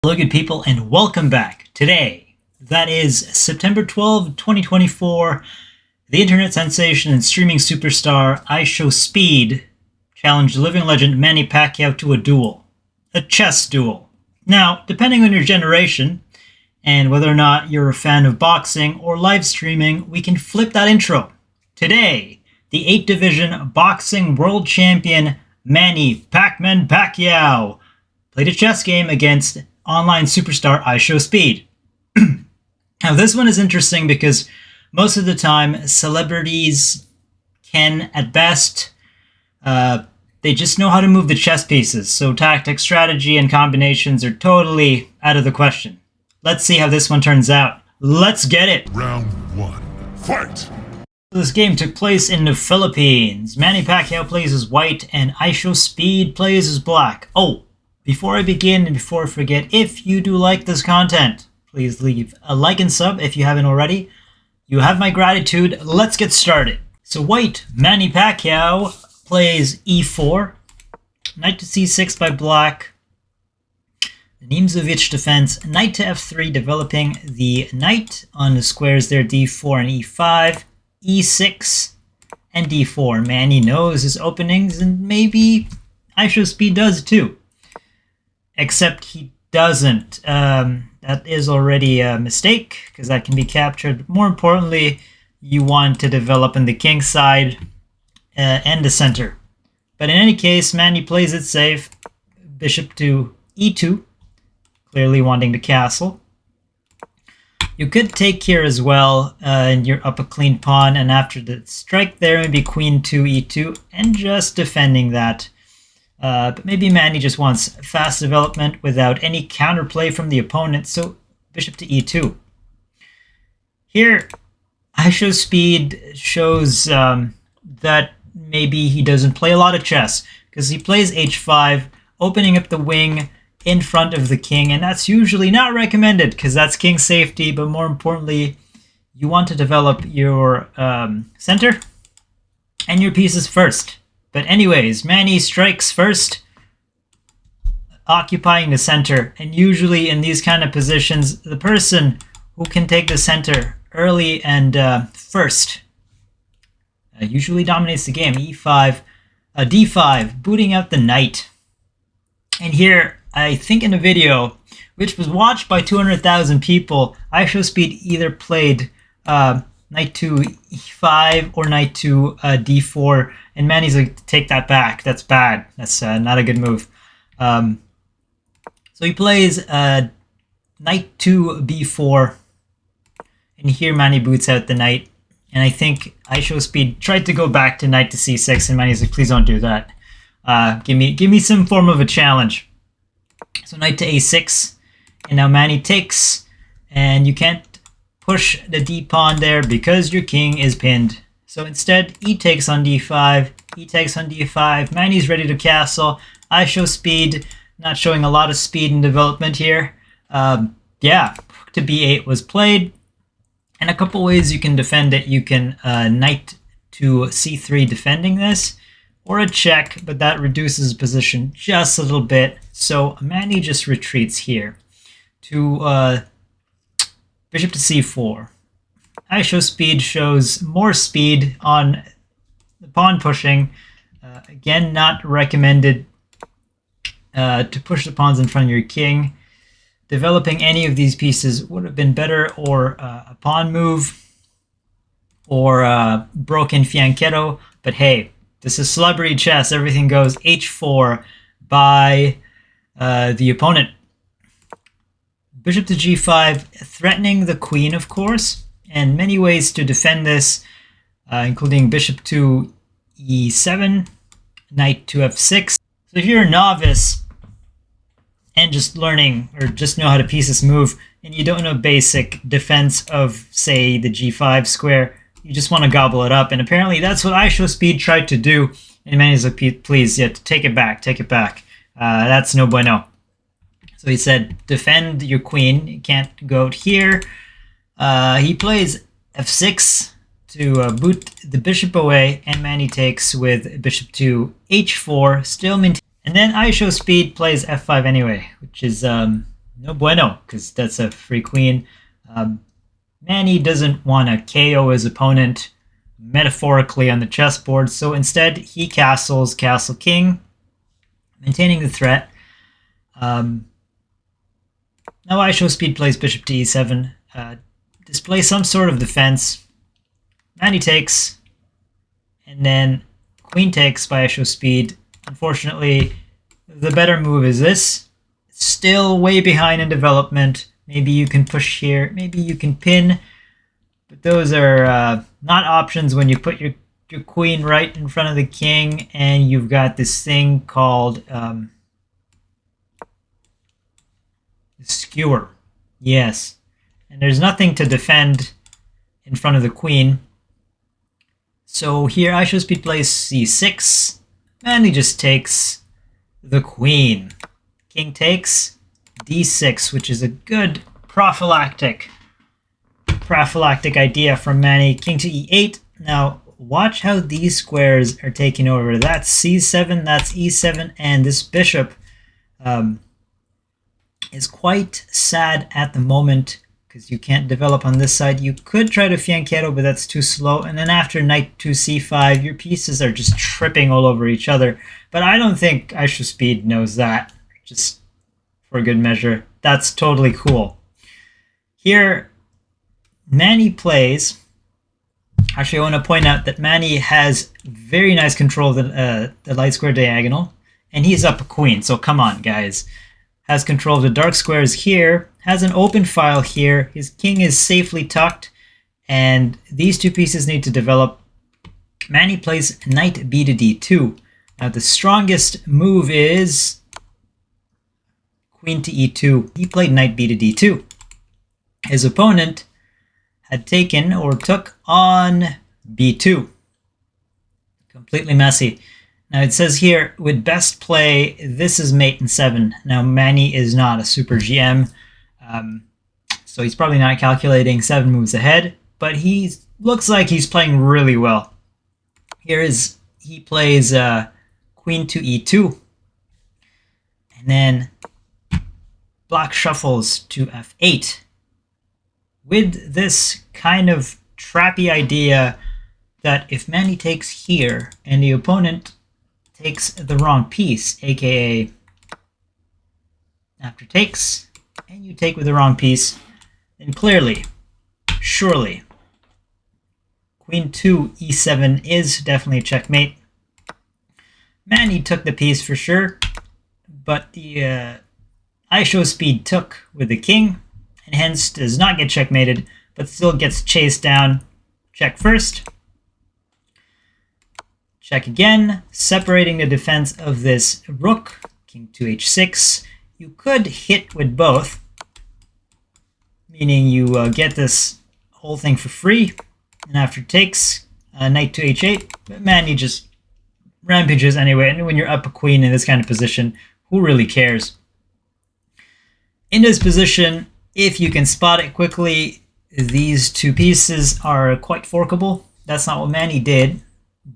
Hello good people and welcome back. Today, that is September 12, 2024, the internet sensation and streaming superstar IShowspeed challenged living legend Manny Pacquiao to a duel. A chess duel. Now, depending on your generation, and whether or not you're a fan of boxing or live streaming, we can flip that intro. Today, the 8th Division Boxing World Champion Manny Pac-Man Pacquiao played a chess game against online superstar IShowspeed. Now this one is interesting because most of the time celebrities can, at best, they just know how to move the chess pieces, so tactics, strategy, and combinations are totally out of the question. Let's see how this one turns out. Let's get it! Round 1. Fight! This game took place in the Philippines. Manny Pacquiao plays as white and IShowspeed plays as black. Oh! Before I begin and before I forget, if you do like this content, please leave a like and sub if you haven't already. You have my gratitude. Let's get started. So white, Manny Pacquiao plays e4, knight to c6 by black, the Nimzovich defense, knight to f3, developing the knight on the squares there, d4 and e5, e6, and d4. Manny knows his openings, and maybe IShowspeed does too. Except he doesn't. That is already a mistake, because that can be captured. More importantly, you want to develop in the king side and the center. But in any case, Manny plays it safe. Bishop to e2, clearly wanting the castle. You could take here as well, and you're up a clean pawn, and after the strike there, maybe queen to e2, and just defending that. But maybe Manny just wants fast development without any counterplay from the opponent, so bishop to e2. Here, IShowspeed shows that maybe he doesn't play a lot of chess, because he plays h5, opening up the wing in front of the king, and that's usually not recommended, because that's king safety, but more importantly, you want to develop your center and your pieces first. But anyways, Manny strikes first, occupying the center. And usually in these kind of positions, the person who can take the center early and first usually dominates the game. e5, d5, booting out the knight. And here, I think in the video, which was watched by 200,000 people, IShowspeed either played knight to e5 or knight to d4, and Manny's like, take that back. That's bad. That's not a good move. So he plays knight to b4, and here Manny boots out the knight. And I think IShowspeed tried to go back to knight to c6, and Manny's like, please don't do that. Give me some form of a challenge. So knight to a6, and now Manny takes, and you can't push the d pawn there because your king is pinned. So instead, e takes on d5, e takes on d5, Manny's ready to castle. IShowspeed not showing a lot of speed and development here. Yeah, to b8 was played. And a couple ways you can defend it. You can knight to c3 defending this, or a check, but that reduces position just a little bit. So Manny just retreats here to bishop to c4. IShowspeed shows more speed on the pawn pushing. Again, not recommended to push the pawns in front of your king. Developing any of these pieces would have been better, or a pawn move, or a broken fianchetto. But hey, this is celebrity chess. Everything goes h4 by the opponent. Bishop to g5, threatening the queen, of course, and many ways to defend this, including bishop to e7, knight to f6. So if you're a novice and just learning, or just know how to piece this move, and you don't know basic defense of, say, the g5 square, you just want to gobble it up, and apparently that's what IShowspeed tried to do, and Manny's like, please, yeah, take it back, take it back. That's no bueno. So he said, defend your queen. You can't go out here. He plays f6 to boot the bishop away, and Manny takes with bishop to h4, still maintain. And then IShowspeed plays f5 anyway, which is no bueno, because that's a free queen. Manny doesn't want to KO his opponent metaphorically on the chessboard, so instead he castles castle king, maintaining the threat. Now IShowspeed plays bishop to e7, displays some sort of defense. Manny takes, and then queen takes by IShowspeed. Unfortunately, the better move is this. It's still way behind in development. Maybe you can push here, maybe you can pin, but those are not options when you put your queen right in front of the king and you've got this thing called skewer. Yes, and there's nothing to defend in front of the queen. So here IShowspeed plays c6, and he just takes the queen. King takes d6, which is a good prophylactic idea from Manny. King to e8. Now watch how these squares are taking over. That's c7, that's e7, and this bishop is quite sad at the moment because you can't develop on this side. You could try to fianchetto, but that's too slow. And then after knight to c5, your pieces are just tripping all over each other. But I don't think IShowspeed knows that. Just for good measure. That's totally cool. Here, Manny plays. Actually, I want to point out that Manny has very nice control of the light square diagonal, and he's up a queen. So come on, guys. Has control of the dark squares here, has an open file here. His king is safely tucked, and these two pieces need to develop. Manny plays knight b to d2. Now the strongest move is queen to e2. He played knight b to d2. His opponent had taken or took on b2. Completely messy. Now it says here, with best play, this is mate in 7. Now Manny is not a super GM, so he's probably not calculating 7 moves ahead, but he looks like he's playing really well. He plays queen to e2, and then black shuffles to f8, with this kind of trappy idea that if Manny takes here and the opponent takes the wrong piece, aka after takes, and you take with the wrong piece, then clearly, surely, queen to e7 is definitely a checkmate. Manny took the piece for sure, but the IShowspeed took with the king, and hence does not get checkmated, but still gets chased down. Check first. Check again, separating the defense of this rook. King to h6. You could hit with both, meaning you get this whole thing for free. And after takes, knight to h8. But Manny just rampages anyway. And when you're up a queen in this kind of position, who really cares? In this position, if you can spot it quickly, these two pieces are quite forkable. That's not what Manny did.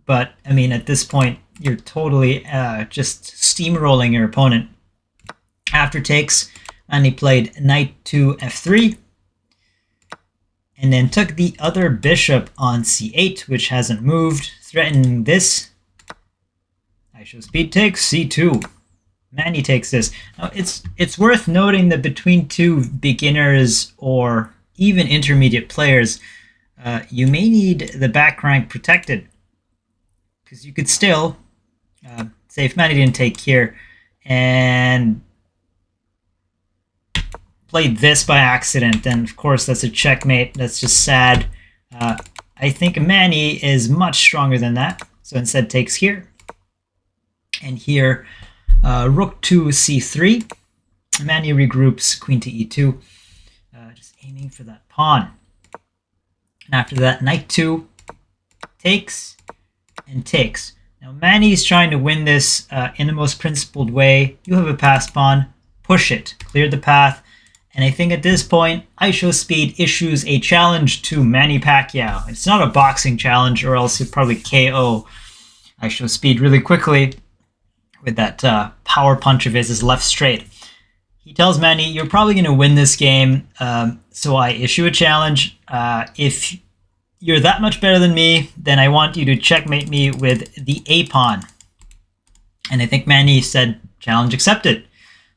But, I mean, at this point, you're totally just steamrolling your opponent. After takes, Manny played knight to f3, and then took the other bishop on c8, which hasn't moved, threatening this. IShowspeed takes c2. Manny takes this. Now, it's worth noting that between two beginners or even intermediate players, you may need the back rank protected. Because you could still, say if Manny didn't take here and played this by accident, then of course that's a checkmate. That's just sad. I think Manny is much stronger than that. So instead takes here. And here, rook to c3. Manny regroups, queen to e2. Just aiming for that pawn. And after that, knight 2 takes and takes. Now Manny's trying to win this in the most principled way. You have a passed pawn, push it, clear the path, and I think at this point IShowspeed issues a challenge to Manny Pacquiao. It's not a boxing challenge, or else he'd probably KO IShowspeed really quickly with that power punch of his left straight. he tells Manny, "You're probably going to win this game, so I issue a challenge. If you're that much better than me, then I want you to checkmate me with the A pawn." And I think Manny said, "Challenge accepted."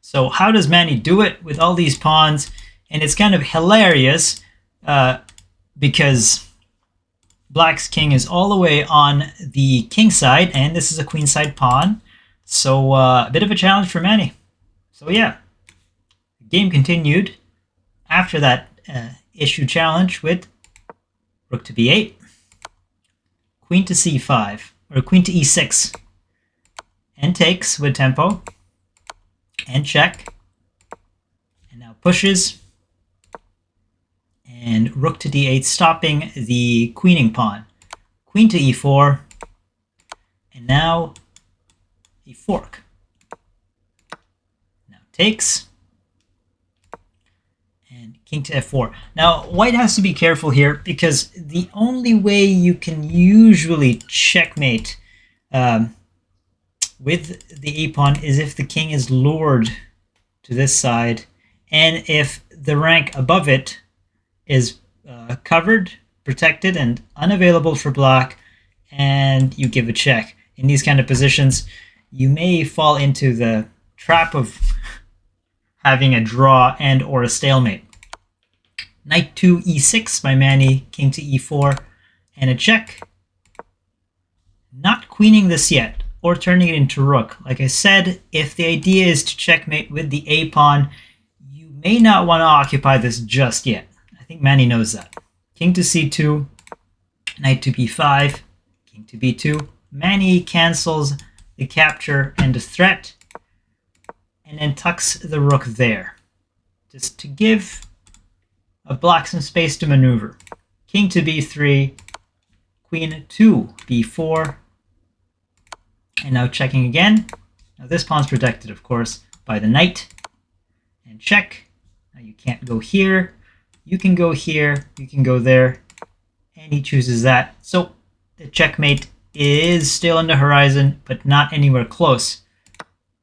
So how does Manny do it with all these pawns? And it's kind of hilarious because Black's king is all the way on the king side, and this is a queen side pawn. So a bit of a challenge for Manny. So yeah, the game continued after that issue challenge with rook to b8, queen to c5, or queen to e6, and takes with tempo, and check, and now pushes, and rook to d8, stopping the queening pawn, queen to e4, and now a fork. Now takes, and king to f4. Now white has to be careful here because the only way you can usually checkmate with the a pawn is if the king is lured to this side, and if the rank above it is covered, protected, and unavailable for black, and you give a check. In these kind of positions, you may fall into the trap of having a draw and or a stalemate. Knight to e6 by Manny, king to e4, and a check. Not queening this yet, or turning it into rook. Like I said, if the idea is to checkmate with the a pawn, you may not want to occupy this just yet. I think Manny knows that. King to c2, knight to b5, king to b2. Manny cancels the capture and the threat, and then tucks the rook there, just to give black some space to maneuver. King to b3, queen to b4, and now checking again. Now this pawn's protected, of course, by the knight, and check. Now you can't go here, you can go here, you can go there, and he chooses that. So the checkmate is still on the horizon, but not anywhere close.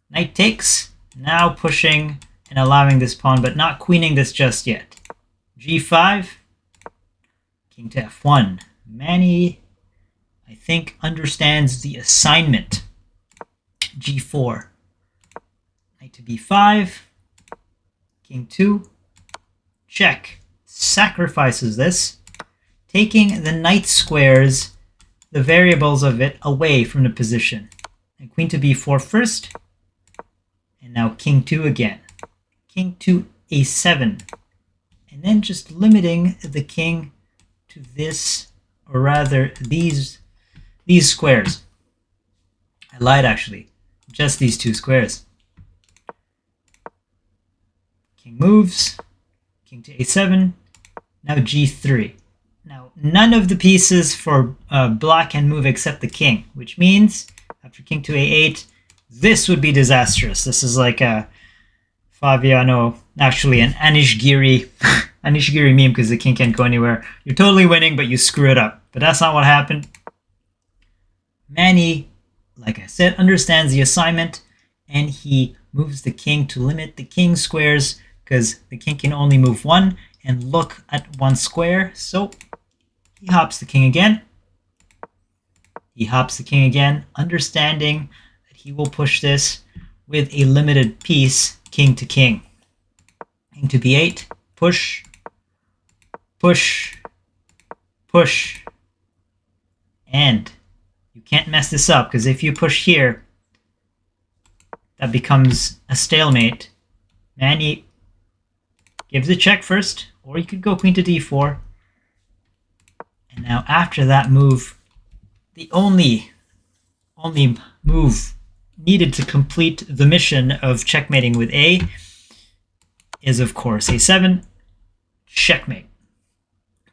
Knight takes, now pushing and allowing this pawn, but not queening this just yet. g5, king to f1. Manny, I think, understands the assignment. g4, knight to b5, king 2, check. Sacrifices this, taking the knight squares, the variables of it, away from the position. And queen to b4 first, and now king 2 again. King to a7, and then just limiting the king to this, or rather these squares. I lied actually, just these two squares. King moves, king to a7, now g3. Now, none of the pieces for black can move except the king, which means after king to a8, this would be disastrous. This is like a Fabiano, actually an Anish Giri meme, because the king can't go anywhere. You're totally winning, but you screw it up. But that's not what happened. Manny, like I said, understands the assignment, and he moves the king to limit the king squares, because the king can only move one and look at one square. So he hops the king again. He hops the king again, understanding that he will push this with a limited piece, king to king. King to b8, push, push, push. And you can't mess this up, because if you push here, that becomes a stalemate. Manny gives a check first, or you could go queen to d4. And now after that move, the only move needed to complete the mission of checkmating with A is, of course, a7, checkmate.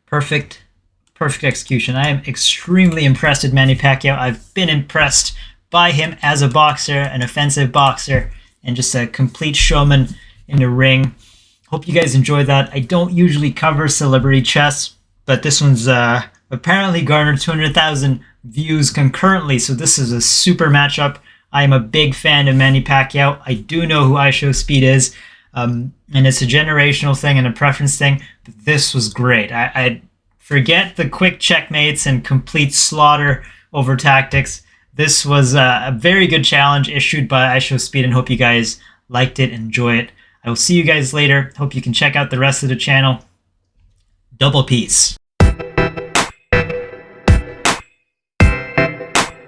Perfect execution. I am extremely impressed with Manny Pacquiao. I've been impressed by him as a boxer, an offensive boxer, and just a complete showman in the ring. Hope you guys enjoyed that. I don't usually cover celebrity chess, but this one's apparently garnered 200,000 views concurrently, so this is a super matchup. I am a big fan of Manny Pacquiao. I do know who IShowspeed is. And it's a generational thing and a preference thing. But this was great. I forget the quick checkmates and complete slaughter over tactics. This was a very good challenge issued by IShowspeed, and hope you guys liked it, enjoy it. I will see you guys later. Hope you can check out the rest of the channel. Double peace.